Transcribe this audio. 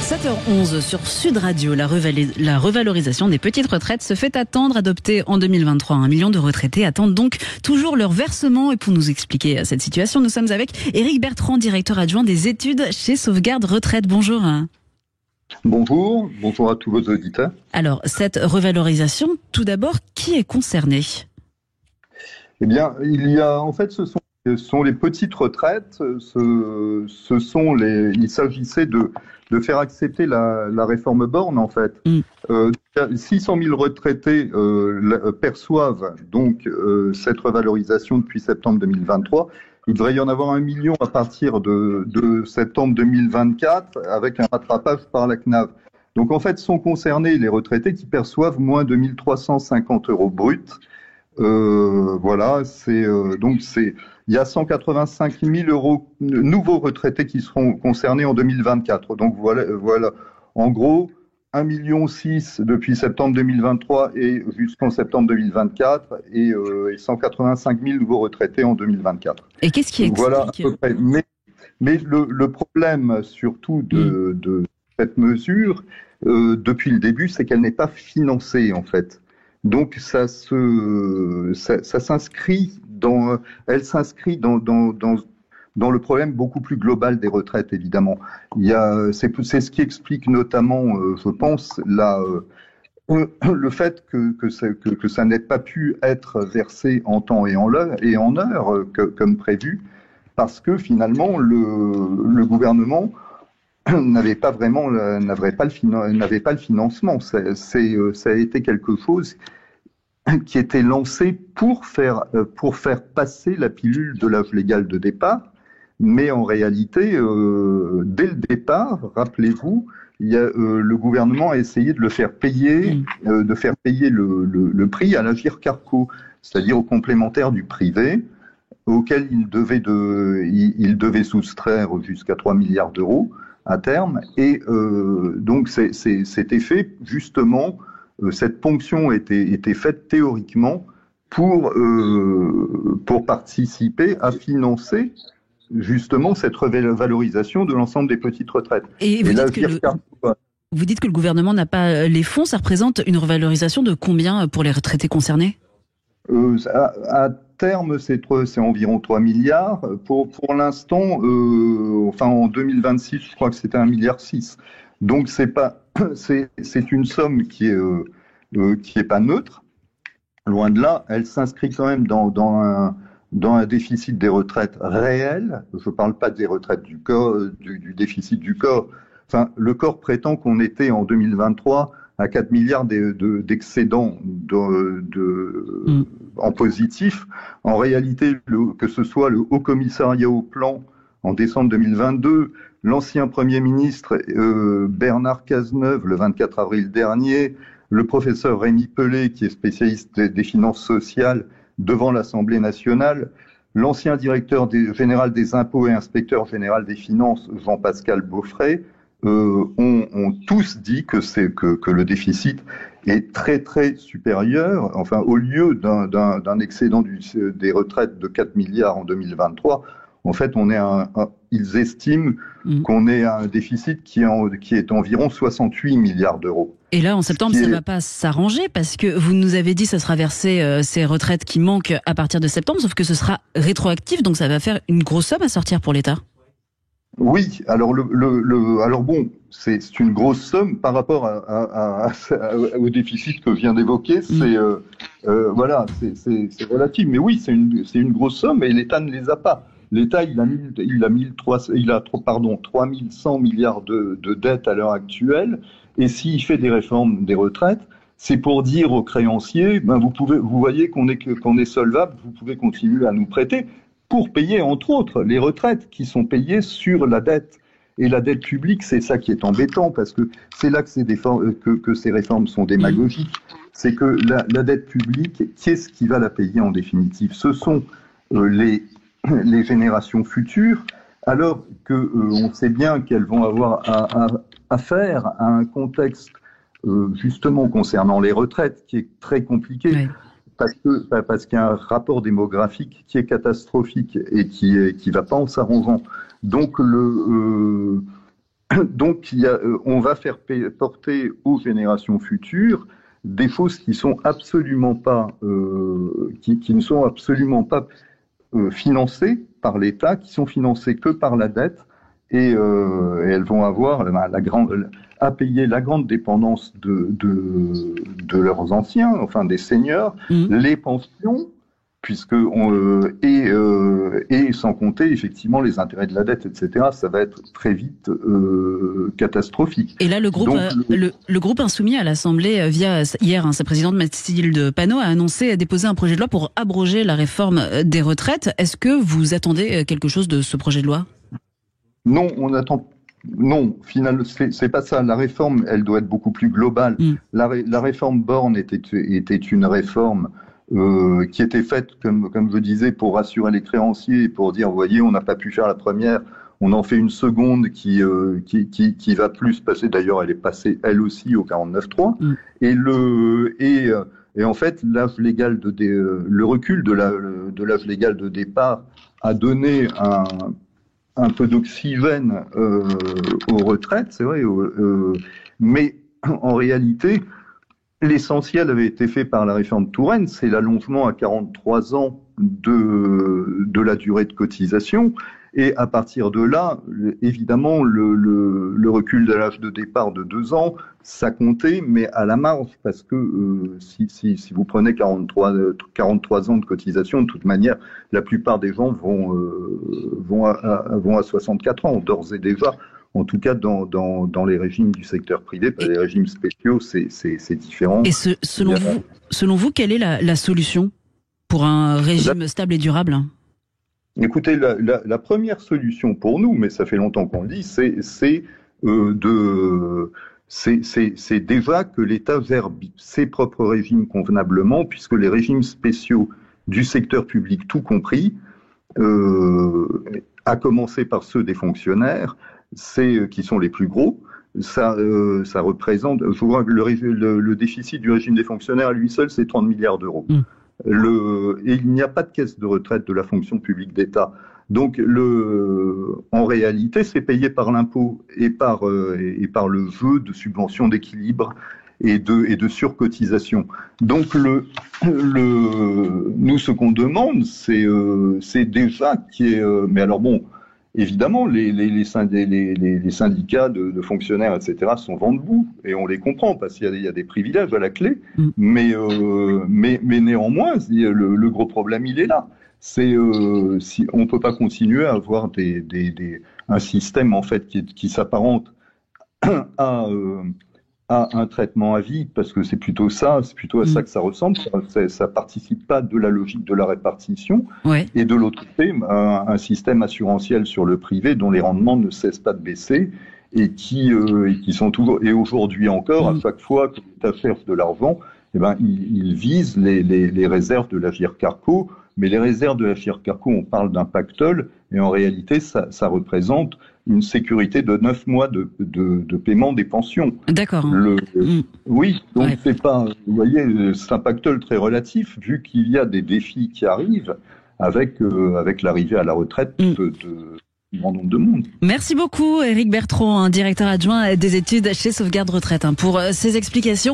7h11 sur Sud Radio, la revalorisation des petites retraites se fait attendre. Adoptée en 2023, 1 million de retraités attendent donc toujours leur versement. Et pour nous expliquer cette situation, nous sommes avec Éric Bertrand, directeur adjoint des études chez Sauvegarde Retraite. Bonjour. Bonjour à tous vos auditeurs. Alors, cette revalorisation, tout d'abord, qui est concerné ? Eh bien, ce sont les petites retraites. Il s'agissait de faire accepter la réforme Borne, en fait. 600 000 retraités perçoivent donc cette revalorisation depuis septembre 2023. Il devrait y en avoir 1 million à partir de septembre 2024 avec un rattrapage par la CNAV. Donc en fait, sont concernés les retraités qui perçoivent moins de 1 350 € bruts. Il y a 185 000 € nouveaux retraités qui seront concernés en 2024. Donc voilà. En gros, 1,6 million depuis septembre 2023 et jusqu'en septembre 2024 et 185 000 nouveaux retraités en 2024. Et qu'est-ce qui explique ? Voilà à peu près. Mais le problème surtout de cette mesure, depuis le début, c'est qu'elle n'est pas financée en fait. Donc ça s'inscrit dans le problème beaucoup plus global des retraites, évidemment. C'est ce qui explique notamment, je pense, le fait que ça n'ait pas pu être versé en temps et en heure comme prévu, parce que finalement le gouvernement n'avait pas le financement. Ça a été quelque chose qui était lancé pour faire passer la pilule de l'âge légal de départ. Mais en réalité, dès le départ, rappelez-vous, le gouvernement a essayé de le faire payer, le prix à l'Agirc Arrco, c'est-à-dire au complémentaire du privé, auquel il devait soustraire jusqu'à 3 milliards d'euros à terme. Et donc c'était fait justement, cette ponction était faite théoriquement pour participer à financer justement cette revalorisation de l'ensemble des petites retraites. Et vous dites que le gouvernement n'a pas les fonds, ça représente une revalorisation de combien pour les retraités concernés ? À terme, c'est environ 3 milliards. Pour l'instant, en 2026, je crois que c'était 1,6 milliard. Donc c'est une somme qui est pas neutre. Loin de là, elle s'inscrit quand même dans un déficit des retraites réel. Je ne parle pas des retraites du corps, du déficit du corps. Enfin, le corps prétend qu'on était en 2023 à 4 milliards d'excédents en positif. En réalité, que ce soit le Haut Commissariat au Plan en décembre 2022, l'ancien Premier ministre Bernard Cazeneuve le 24 avril dernier, le professeur Rémi Pellet, qui est spécialiste des finances sociales, devant l'Assemblée nationale, l'ancien directeur général des impôts et inspecteur général des finances, Jean-Pascal Beaufret, ont tous dit que le déficit est très très supérieur. Enfin, au lieu d'un excédent des retraites de 4 milliards en 2023, en fait, ils estiment qu'on est à un déficit qui est environ 68 milliards d'euros. Et là, en septembre, ça ne va pas s'arranger parce que vous nous avez dit que ça sera versé ces retraites qui manquent à partir de septembre, sauf que ce sera rétroactif, donc ça va faire une grosse somme à sortir pour l'État. Oui, alors c'est une grosse somme par rapport au déficit que je viens d'évoquer. C'est relatif, mais oui, c'est une grosse somme et l'État ne les a pas. L'État, il a 3100 milliards de dettes à l'heure actuelle, et s'il fait des réformes des retraites, c'est pour dire aux créanciers, vous voyez qu'on est solvable, vous pouvez continuer à nous prêter pour payer entre autres les retraites qui sont payées sur la dette. Et la dette publique, c'est ça qui est embêtant, parce que c'est là que ces réformes sont démagogiques. C'est que la dette publique, qui est-ce qui va la payer en définitive ? Ce sont les générations futures, alors on sait bien qu'elles vont avoir affaire à un contexte justement concernant les retraites qui est très compliqué. Oui. Parce qu'il y a un rapport démographique qui est catastrophique et qui va pas en s'arrangeant. Donc Donc, on va faire porter aux générations futures des choses qui sont absolument pas, qui ne sont absolument pas financées par l'État, qui sont financées que par la dette, et elles vont avoir à payer la grande dépendance de leurs anciens, enfin des seniors, les pensions, et sans compter effectivement les intérêts de la dette, etc. Ça va être très vite catastrophique. Et là, le groupe Insoumis à l'Assemblée, via hier, sa présidente Mathilde Panot a annoncé déposer un projet de loi pour abroger la réforme des retraites. Est-ce que vous attendez quelque chose de ce projet de loi ? Non, on attend. Non, finalement, c'est pas ça. La réforme, elle doit être beaucoup plus globale. La réforme Borne était une réforme qui était faite, comme je disais, pour rassurer les créanciers et pour dire, vous voyez, on n'a pas pu faire la première, on en fait une seconde qui va plus passer. D'ailleurs, elle est passée elle aussi au 49.3. Et en fait, l'âge légal le recul de l'âge légal de départ a donné un peu d'oxygène aux retraites, c'est vrai, mais en réalité, l'essentiel avait été fait par la réforme Touraine, c'est l'allongement à 43 ans de la durée de cotisation. Et à partir de là, évidemment, le recul de l'âge de départ de 2 ans, ça comptait, mais à la marge, parce que si vous prenez 43 ans de cotisation, de toute manière, la plupart des gens vont à 64 ans, d'ores et déjà. En tout cas, dans les régimes du secteur privé, les régimes spéciaux, c'est différent. Et selon vous, quelle est la solution pour un régime stable et durable ? Écoutez, la première solution pour nous, mais ça fait longtemps qu'on le dit, c'est déjà que l'État gère ses propres régimes convenablement, puisque les régimes spéciaux du secteur public, tout compris, à commencer par ceux des fonctionnaires, qui sont les plus gros, ça représente, je vois que le déficit du régime des fonctionnaires à lui seul, c'est 30 milliards d'euros. Et il n'y a pas de caisse de retraite de la fonction publique d'État. Donc, en réalité, c'est payé par l'impôt et par le jeu de subventions d'équilibre et de surcotisation. Donc, nous, ce qu'on demande, c'est déjà qu'il y ait, mais alors bon, évidemment, les syndicats de fonctionnaires, etc., sont vent debout, et on les comprend, parce qu'il y a des privilèges à la clé, mais néanmoins, le gros problème, il est là. Si on ne peut pas continuer à avoir un système, en fait, qui s'apparente à un traitement à vie, parce que c'est plutôt à ça que ça ressemble. Ça participe pas de la logique de la répartition. Ouais. Et de l'autre côté, un système assurantiel sur le privé dont les rendements ne cessent pas de baisser et qui sont toujours, et aujourd'hui encore, à chaque fois que l'État cherche de l'argent, il vise les réserves de la Vircarco. Mais les réserves de la Vircarco, on parle d'un pactole, et en réalité, ça représente une sécurité de 9 mois de paiement des pensions. D'accord. Oui, donc c'est pas, vous voyez, c'est un pactole très relatif, vu qu'il y a des défis qui arrivent avec l'arrivée à la retraite de grand nombre de monde. Merci beaucoup, Éric Bertrand, directeur adjoint des études chez Sauvegarde Retraite, pour ces explications.